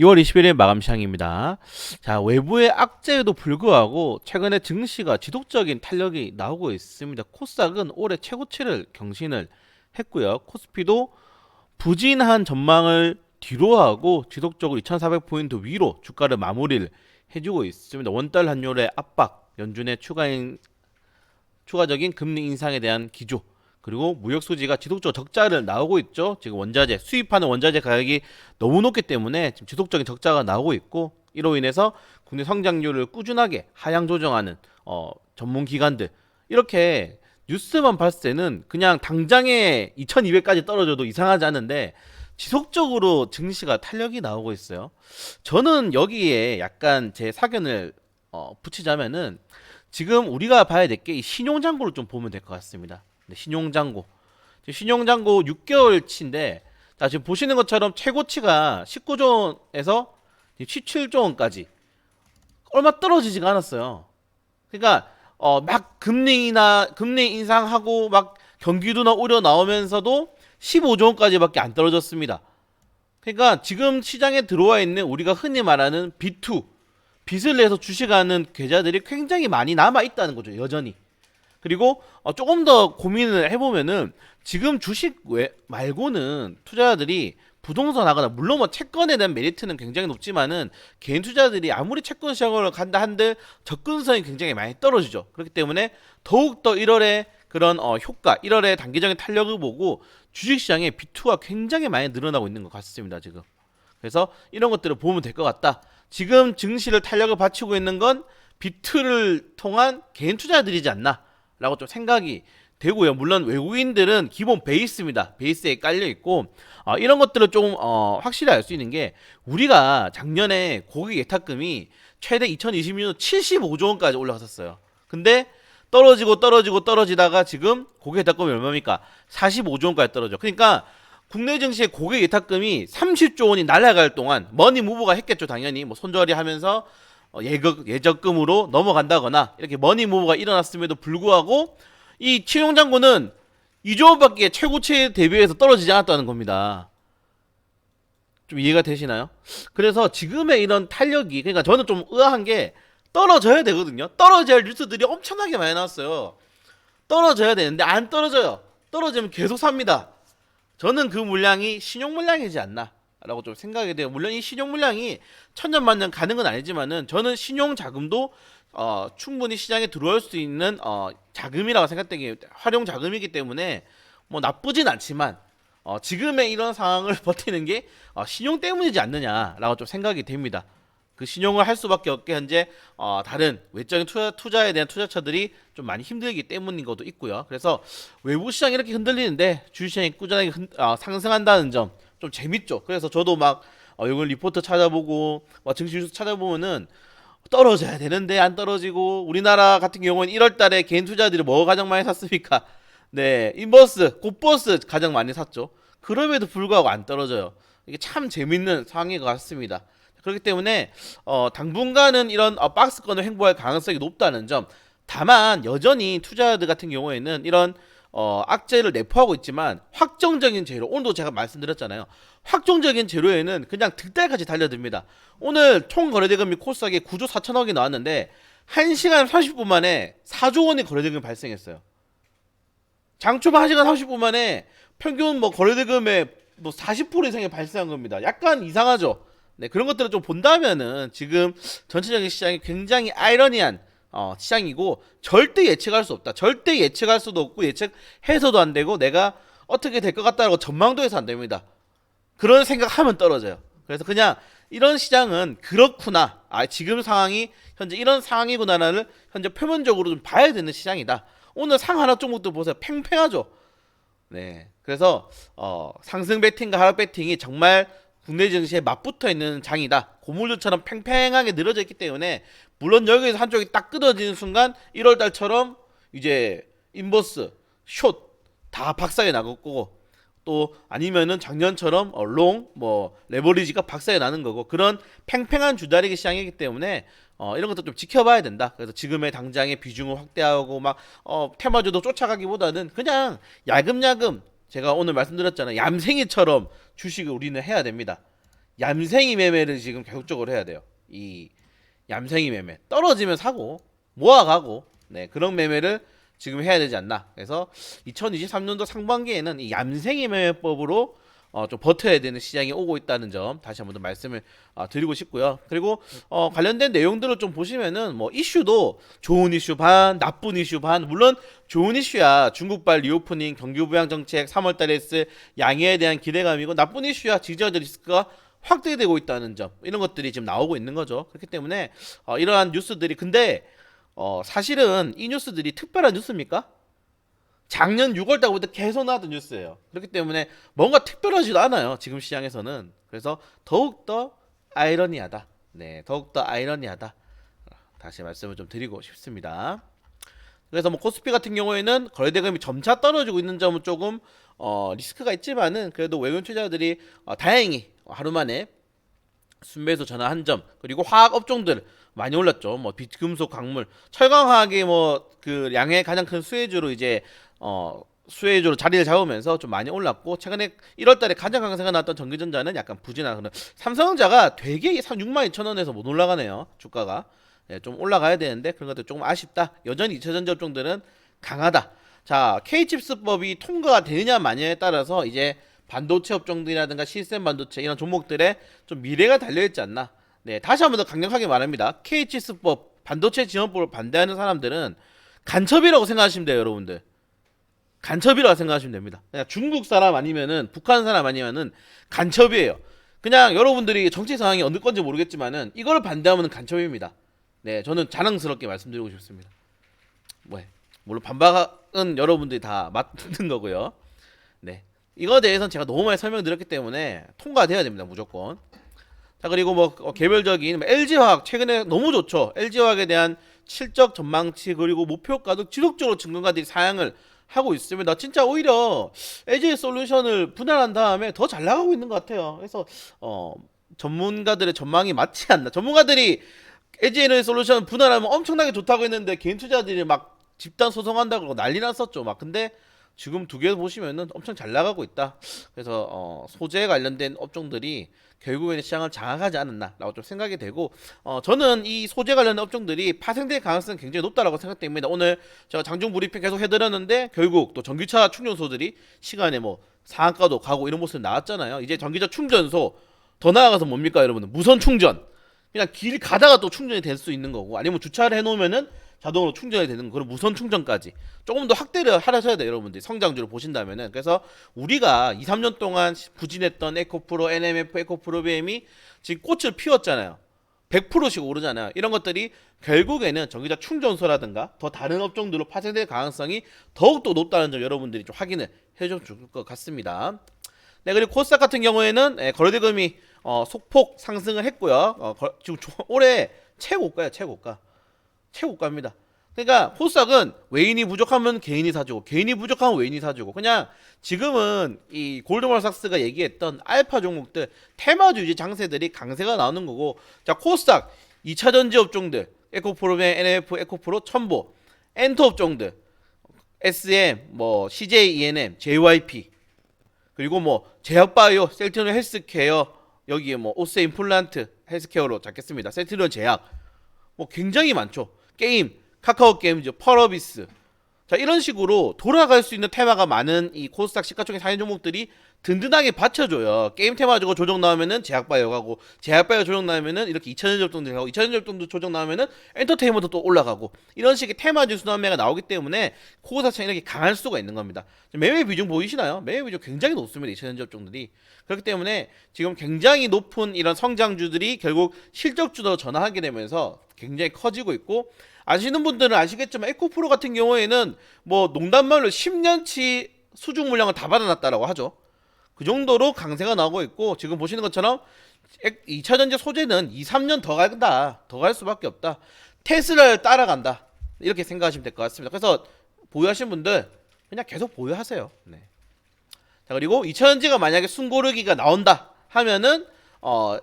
2월 20일 마감 시향입니다. 자, 외부의 악재에도 불구하고 최근에 증시가 지속적인 탄력이 나오고 있습니다. 코스닥은 올해 최고치를 경신을 했고요. 코스피도 부진한 전망을 뒤로하고 지속적으로 2,400포인트 위로 주가를 마무리를 해주고 있습니다. 원달 환율의 압박, 연준의 추가적인 금리 인상에 대한 기조, 그리고 무역 수지가 지속적으로 적자를 나오고 있죠. 지금 원자재 수입하는 원자재 가격이 너무 높기 때문에 지금 지속적인 적자가 나오고 있고, 이로 인해서 국내 성장률을 꾸준하게 하향 조정하는 전문 기관들, 이렇게 뉴스만 봤을 때는 그냥 당장에 2200까지 떨어져도 이상하지 않은데 지속적으로 증시가 탄력이 나오고 있어요. 저는 여기에 약간 제 사견을 붙이자면은, 지금 우리가 봐야 될 게 이 신용장고를 좀 보면 될 것 같습니다. 네, 신용장고. 신용장고 6개월치인데, 자, 지금 보시는 것처럼 최고치가 19조 원에서 17조 원까지 얼마 떨어지지가 않았어요. 그러니까 막 금리 인상하고 막 경기도나 우려 나오면서도 15조 원까지밖에 안 떨어졌습니다. 그러니까 지금 시장에 들어와 있는 우리가 흔히 말하는 B2, 빚을 내서 주식하는 계좌들이 굉장히 많이 남아 있다는 거죠, 여전히. 그리고 조금 더 고민을 해보면은, 지금 주식 말고는 투자자들이 부동산 하거나, 물론 뭐 채권에 대한 메리트는 굉장히 높지만은 개인 투자들이 아무리 채권 시장으로 간다 한들 접근성이 굉장히 많이 떨어지죠. 그렇기 때문에 더욱더 1월에 그런 효과, 1월에 단기적인 탄력을 보고 주식시장에 비투가 굉장히 많이 늘어나고 있는 것 같습니다, 지금. 그래서 이런 것들을 보면 될 것 같다. 지금 증시를 탄력을 받치고 있는 건 비트를 통한 개인 투자들이지 않나 라고 좀 생각이 되고요. 물론 외국인들은 기본 베이스입니다. 베이스에 깔려 있고, 이런 것들을 조금 확실히 알 수 있는 게, 우리가 작년에 고객 예탁금이 최대 2020년 75조 원까지 올라갔었어요. 근데 떨어지다가 지금 고객 예탁금이 얼마입니까? 45조 원까지 떨어져. 그러니까 국내 증시의 고객 예탁금이 30조 원이 날아갈 동안 머니 무브가 했겠죠. 당연히 뭐 손절이 하면서 예적금으로 넘어간다거나 이렇게 머니 무브가 일어났음에도 불구하고 이 신용장고는 2조 원밖에 최고치에 대비해서 떨어지지 않았다는 겁니다. 좀 이해가 되시나요? 그래서 지금의 이런 탄력이, 그러니까 저는 좀 의아한 게, 떨어져야 되거든요. 떨어져야 할 뉴스들이 엄청나게 많이 나왔어요. 떨어져야 되는데 안 떨어져요. 떨어지면 계속 삽니다. 저는 그 물량이 신용 물량이지 않나 라고 좀 생각이 돼요. 물론 이 신용 물량이 천년만년 가는 건 아니지만은, 저는 신용 자금도 충분히 시장에 들어올 수 있는 자금이라고 생각되기, 활용 자금이기 때문에 뭐 나쁘진 않지만, 지금의 이런 상황을 버티는 게 신용 때문이지 않느냐라고 좀 생각이 됩니다. 그 신용을 할 수밖에 없게 현재 다른 외적인 투자에 대한 투자처들이 좀 많이 힘들기 때문인 것도 있고요. 그래서 외부 시장이 이렇게 흔들리는데 주식시장이 꾸준하게 상승한다는 점 좀 재밌죠. 그래서 저도 막 이걸 리포트 찾아보고 증시 뉴스 찾아보면은, 떨어져야 되는데 안 떨어지고, 우리나라 같은 경우는 1월 달에 개인 투자들이 뭐 가장 많이 샀습니까? 네, 인버스, 곧버스 가장 많이 샀죠. 그럼에도 불구하고 안 떨어져요. 이게 참 재밌는 상황인 것 같습니다. 그렇기 때문에 당분간은 이런 박스권을 횡보할 가능성이 높다는 점. 다만 여전히 투자자들 같은 경우에는 이런 악재를 내포하고 있지만, 확정적인 재료, 오늘도 제가 말씀드렸잖아요. 확정적인 재료에는 그냥 득달같이 달려듭니다. 오늘 총 거래대금이 코스닥에 9조 4천억이 나왔는데 1시간 30분 만에 4조 원의 거래대금이 발생했어요. 장초반 1시간 30분 만에 평균 뭐 거래대금의 뭐 40% 이상이 발생한 겁니다. 약간 이상하죠. 네, 그런 것들을 좀 본다면은 지금 전체적인 시장이 굉장히 아이러니한 시장이고, 절대 예측할 수 없다. 절대 예측할 수도 없고 예측해서도 안 되고, 내가 어떻게 될 것 같다라고 전망도 해서 안 됩니다. 그런 생각하면 떨어져요. 그래서 그냥 이런 시장은 그렇구나, 지금 상황이 현재 이런 상황이구나를 현재 표면적으로 좀 봐야 되는 시장이다. 오늘 상 하나 종목도 보세요. 팽팽하죠. 네, 그래서 상승 배팅과 하락 배팅이 정말 국내 증시에 맞붙어 있는 장이다. 고물주처럼 팽팽하게 늘어져 있기 때문에, 물론 여기서 한쪽이 딱 끊어지는 순간 1월 달처럼 이제 인버스, 숏 다 박살이 나갈 거고, 또 아니면은 작년처럼 롱, 뭐 레버리지가 박살이 나는 거고, 그런 팽팽한 주다리기 시장이기 때문에 이런 것도 좀 지켜봐야 된다. 그래서 지금의 당장의 비중을 확대하고 막 테마주도 쫓아가기보다는 그냥 야금야금, 제가 오늘 말씀드렸잖아요. 얌생이처럼 주식을 우리는 해야 됩니다. 얌생이 매매를 지금 계속적으로 해야 돼요. 이 얌생이 매매 떨어지면 사고 모아가고 네 그런 매매를 지금 해야 되지 않나. 그래서 2023년도 상반기에는 이 얌생이 매매법으로 좀 버텨야 되는 시장이 오고 있다는 점 다시 한번 더 말씀을 드리고 싶고요. 그리고 관련된 내용들을 좀 보시면은 뭐 이슈도 좋은 이슈 반, 나쁜 이슈 반. 물론 좋은 이슈야 중국발 리오프닝, 경기 부양 정책, 3월달에 있을 양해에 대한 기대감이고, 나쁜 이슈야 지지자들 리스크가 확대되고 있다는 점, 이런 것들이 지금 나오고 있는 거죠. 그렇기 때문에 이러한 뉴스들이, 근데 사실은 이 뉴스들이 특별한 뉴스입니까? 작년 6월 달부터 계속 나왔던 뉴스예요. 그렇기 때문에 뭔가 특별하지도 않아요, 지금 시장에서는. 그래서 더욱더 아이러니하다. 네, 더욱더 아이러니하다. 다시 말씀을 좀 드리고 싶습니다. 그래서 뭐 코스피 같은 경우에는 거래대금이 점차 떨어지고 있는 점은 조금 리스크가 있지만은, 그래도 외국인 투자자들이 다행히 하루 만에 순매수 전환한 점, 그리고 화학 업종들 많이 올랐죠. 뭐 비금속, 광물, 철강화학이 뭐 그 양의 가장 큰 수혜주로 이제 수혜주로 자리를 잡으면서 좀 많이 올랐고, 최근에 1월달에 가장 강세가 나왔던 전기전자는 약간 부진한 그런, 삼성전자가 되게 62,000원에서 못 올라가네요. 주가가 좀 올라가야 되는데 그런 것들 조금 아쉽다. 여전히 2차전지 업종들은 강하다. 자, K칩스법이 통과가 되느냐 마냐에 따라서 이제 반도체 업종들이라든가 시스템 반도체 이런 종목들의 좀 미래가 달려있지 않나. 네, 다시 한번 더 강력하게 말합니다. K칩스법, 반도체 지원법을 반대하는 사람들은 간첩이라고 생각하시면 돼요, 여러분들. 간첩이라고 생각하시면 됩니다. 그냥 중국 사람 아니면은 북한 사람 아니면은 간첩이에요. 그냥 여러분들이 정치 상황이 어느 건지 모르겠지만은 이걸 반대하면 간첩입니다. 네, 저는 자랑스럽게 말씀드리고 싶습니다. 뭐, 물론 반박은 여러분들이 다 맞는 거고요. 네, 이거에 대해서는 제가 너무 많이 설명드렸기 때문에 통과돼야 됩니다, 무조건. 자, 그리고 뭐 개별적인 LG화학 최근에 너무 좋죠. LG화학에 대한 실적 전망치 그리고 목표가도 지속적으로 증권가들이 사양을 하고 있습니다. 진짜 오히려 LG솔루션을 분할한 다음에 더 잘 나가고 있는 것 같아요. 그래서 전문가들의 전망이 맞지 않나. 전문가들이 LG솔루션 분할하면 엄청나게 좋다고 했는데 개인 투자들이 막 집단 소송한다고 난리 났었죠. 막 근데 지금 두 개 보시면은 엄청 잘 나가고 있다. 그래서 소재 관련된 업종들이 결국에는 시장을 장악하지 않았나라고 좀 생각이 되고, 저는 이 소재 관련 업종들이 파생될 가능성이 굉장히 높다라고 생각됩니다. 오늘 제가 장중 브리핑 계속 해드렸는데 결국 또 전기차 충전소들이 시간에 뭐 상한가도 가고 이런 모습이 나왔잖아요. 이제 전기차 충전소 더 나아가서 뭡니까 여러분들? 무선 충전. 그냥 길 가다가 또 충전이 될 수 있는 거고, 아니면 주차를 해놓으면은 자동으로 충전이 되는 그런 무선 충전까지 조금 더 확대를 하셔야 돼요, 여러분들이 성장주를 보신다면은. 그래서 우리가 2, 3년 동안 부진했던 에코프로, NMF, 에코프로비엠이 지금 꽃을 피웠잖아요. 100%씩 오르잖아요. 이런 것들이 결국에는 전기차 충전소라든가 더 다른 업종들로 파생될 가능성이 더욱더 높다는 점 여러분들이 좀 확인을 해줄 것 같습니다. 네, 그리고 코스닥 같은 경우에는 거래대금이 소폭 상승을 했고요. 지금 올해 최고가예요, 최고가입니다. 그러니까 코스닥은 외인이 부족하면 개인이 사주고, 개인이 부족하면 외인이 사주고, 그냥 지금은 이 골드만삭스가 얘기했던 알파 종목들, 테마주 유지 장세들이 강세가 나오는 거고, 자, 코스닥 2차전지 업종들, 에코프로의 NF, 에코프로, 첨보, 엔터 업종들, SM, 뭐 CJ ENM, JYP, 그리고 뭐 제약바이오, 셀트리온 헬스케어, 여기에 뭐 오세 임플란트 헬스케어로 잡겠습니다. 셀트리온 제약, 뭐 굉장히 많죠. 게임, 카카오 게임즈, 펄어비스. 자, 이런 식으로 돌아갈 수 있는 테마가 많은 이 코스닥 시가총액 상위 종목들이 든든하게 받쳐줘요. 게임 테마 주고 조정 나오면은 제약바이오 가고, 제약바이오 조정 나오면은 이렇게 2차전지 업종들 가고, 2차전지 업종도 조정 나오면은 엔터테인먼트 또 올라가고, 이런 식의 테마주 순환매가 나오기 때문에 코스닥이 이렇게 강할 수가 있는 겁니다. 매매 비중 보이시나요? 매매 비중 굉장히 높습니다, 2차전지 업종들이. 그렇기 때문에 지금 굉장히 높은 이런 성장주들이 결국 실적주로 전환하게 되면서 굉장히 커지고 있고, 아시는 분들은 아시겠지만 에코프로 같은 경우에는 뭐 농담말로 10년치 수중 물량을 다 받아놨다라고 하죠. 그 정도로 강세가 나오고 있고, 지금 보시는 것처럼 2차전지 소재는 2, 3년 더 간다. 더 갈 수밖에 없다. 테슬라를 따라간다. 이렇게 생각하시면 될 것 같습니다. 그래서 보유하신 분들 그냥 계속 보유하세요. 네. 자, 그리고 2차전지가 만약에 숨고르기가 나온다 하면은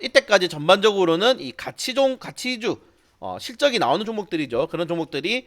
이때까지 전반적으로는 이 가치주 실적이 나오는 종목들이죠. 그런 종목들이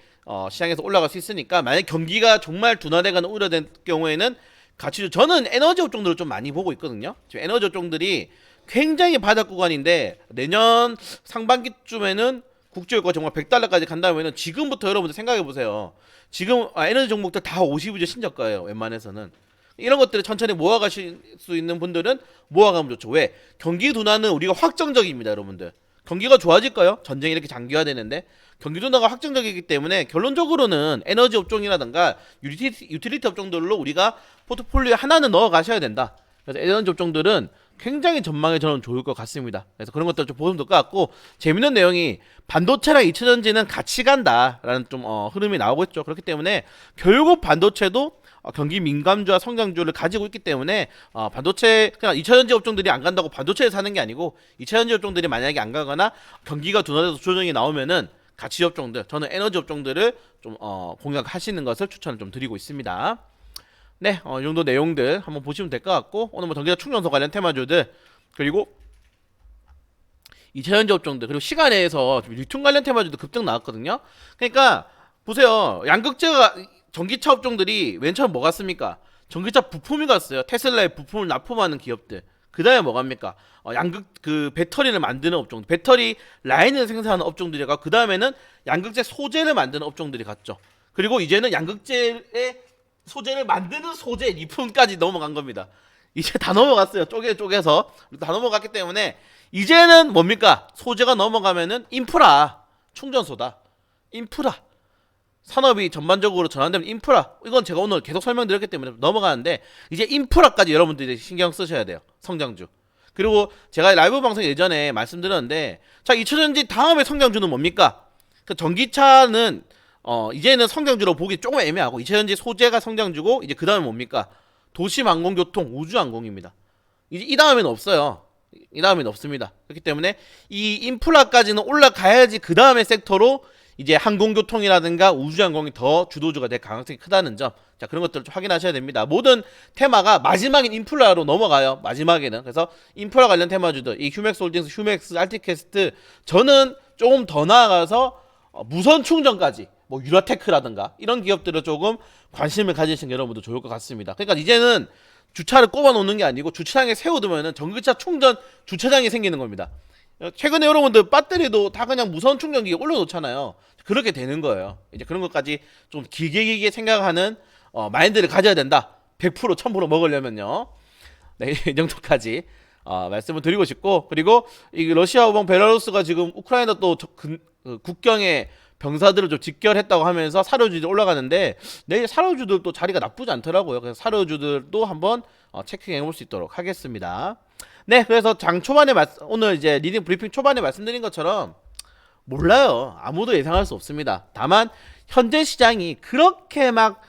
시장에서 올라갈 수 있으니까, 만약 경기가 정말 둔화되거나 우려된 경우에는 가치주, 저는 에너지 업종들을 좀 많이 보고 있거든요. 지금 에너지 업종들이 굉장히 바닥 구간인데 내년 상반기쯤에는 국제유가 정말 100달러까지 간다면은 지금부터 여러분들 생각해 보세요. 지금 에너지 종목들 다 50이죠 신저가예요. 웬만해서는. 이런 것들을 천천히 모아가실 수 있는 분들은 모아가면 좋죠. 왜? 경기 둔화는 우리가 확정적입니다, 여러분들. 경기가 좋아질까요? 전쟁이 이렇게 장기화되는데 경기 둔화가 확정적이기 때문에 결론적으로는 에너지 업종이라든가 유틸리티 업종들로 우리가 포트폴리오에 하나는 넣어 가셔야 된다. 그래서 에너지 업종들은 굉장히 전망이 저는 좋을 것 같습니다. 그래서 그런 것들 좀 보시면 될 것 같고 재밌는 내용이 반도체랑 2차전지는 같이 간다라는 좀 흐름이 나오고 있죠. 그렇기 때문에 결국 반도체도 경기 민감주와 성장주를 가지고 있기 때문에 반도체 그냥 2차전지 업종들이 안 간다고 반도체에 사는 게 아니고 2차전지 업종들이 만약에 안 가거나 경기가 둔화돼서 조정이 나오면은 가치 업종들 저는 에너지 업종들을 좀 공략하시는 것을 추천을 좀 드리고 있습니다. 네, 이 정도 내용들 한번 보시면 될 것 같고 오늘 뭐 전기차 충전소 관련 테마주들 그리고 2차전지 업종들 그리고 시간에서 유통 관련 테마주도 급등 나왔거든요. 그러니까 보세요. 양극재가 전기차 업종들이 맨 처음 뭐 갔습니까? 전기차 부품이 갔어요. 테슬라의 부품을 납품하는 기업들. 그 다음에 뭐 갑니까? 양극 그 배터리를 만드는 업종, 배터리 라인을 생산하는 업종들이 가고 그 다음에는 양극재 소재를 만드는 업종들이 갔죠. 그리고 이제는 양극재의 소재를 만드는 소재 리품까지 넘어간 겁니다. 이제 다 넘어갔어요. 쪼개서 다 넘어갔기 때문에 이제는 뭡니까? 소재가 넘어가면은 인프라, 충전소다. 인프라. 산업이 전반적으로 전환되면 인프라 이건 제가 오늘 계속 설명드렸기 때문에 넘어가는데 이제 인프라까지 여러분들이 신경 쓰셔야 돼요. 성장주. 그리고 제가 라이브 방송 예전에 말씀드렸는데 자 2차전지 다음에 성장주는 뭡니까? 그 전기차는 이제는 성장주로 보기 조금 애매하고 2차전지 소재가 성장주고 이제 그 다음에 뭡니까? 도시항공교통 우주항공입니다. 이제 이 다음에는 없어요. 이 다음에는 없습니다. 그렇기 때문에 이 인프라까지는 올라가야지 그 다음에 섹터로 이제 항공교통이라든가 우주항공이 더 주도주가 될 가능성이 크다는 점. 자, 그런 것들을 좀 확인하셔야 됩니다. 모든 테마가 마지막엔 인프라로 넘어가요. 마지막에는. 그래서 인프라 관련 테마주들, 이 휴맥스 홀딩스, 휴맥스, 알티캐스트, 저는 조금 더 나아가서 무선 충전까지, 뭐 유라테크라든가 이런 기업들을 조금 관심을 가지시는 여러분도 좋을 것 같습니다. 그러니까 이제는 주차를 꼽아 놓는 게 아니고 주차장에 세워두면은 전기차 충전 주차장이 생기는 겁니다. 최근에 여러분들 배터리도 다 그냥 무선 충전기에 올려놓잖아요. 그렇게 되는 거예요. 이제 그런 것까지 좀 길게 생각하는 마인드를 가져야 된다. 100% 1000% 먹으려면요. 네, 이 정도까지 말씀을 드리고 싶고 그리고 이 러시아하고 벨라루스가 지금 우크라이나 또 국경에 병사들을 좀 직결했다고 하면서 사료주들 올라가는데 내일 사료주들도 자리가 나쁘지 않더라고요. 그래서 사료주들도 한번 체크해 볼 수 있도록 하겠습니다. 네, 그래서 장 초반에 오늘 이제 리딩 브리핑 초반에 말씀드린 것처럼 몰라요. 아무도 예상할 수 없습니다. 다만 현재 시장이 그렇게 막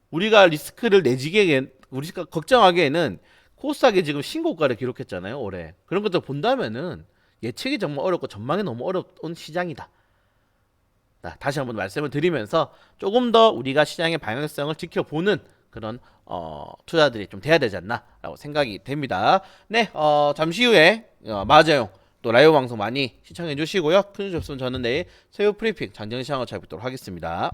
우리가 리스크를 우리가 걱정하기에는 코스닥이 지금 신고가를 기록했잖아요. 올해. 그런 것들 본다면은 예측이 정말 어렵고 전망이 너무 어려운 시장이다. 다시 한번 말씀을 드리면서 조금 더 우리가 시장의 방향성을 지켜보는 그런 투자들이 좀 돼야 되지 않나 라고 생각이 됩니다. 네, 잠시 후에 마자용 또 라이브 방송 많이 시청해 주시고요. 큰 일 없으면 저는 내일 새우 프리핑 장정 시장을 잘 뵙도록 하겠습니다.